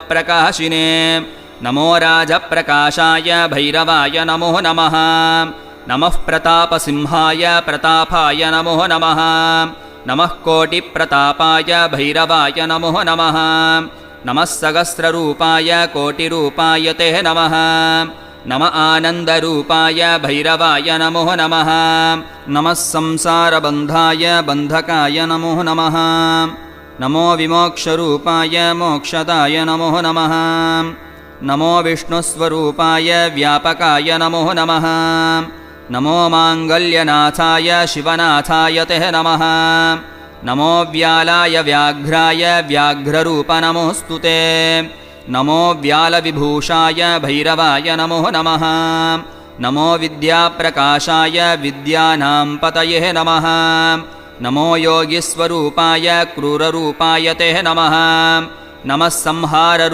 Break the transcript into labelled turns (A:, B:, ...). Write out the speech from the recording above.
A: प्रकाशिने नमो राजप्रकाशाय भैरवाय नमो नमः। नमः प्रतापसिंहाय प्रतापाय नमो नमः। नमः कोटिप्रतापाय भैरवाय नमो नमः। नमः सहस्ररूपाय कोटिरूपाय ते नमः। नम आनन्दरूपाय भैरवाय नमो नमः। नमः संसारबन्धाय बन्धकाय नमो नमः। नमो विमोक्षरूपाय मोक्षदाय नमो नमः। नमो विष्णुस्वरूपाय व्यापकाय नमो नमः। नमो माङ्गल्यनाथाय शिवनाथाय ते नमः। नमो व्यालाय व्याघ्राय व्याघ्ररूप नमोऽस्तु ते। नमो व्यालविभूषाय भैरवाय नमो नमः। नमो विद्याप्रकाशाय विद्यानां पतये नमः। नमो योगिस्वरूपाय क्रूररूपाय ते नमः। नमः संहार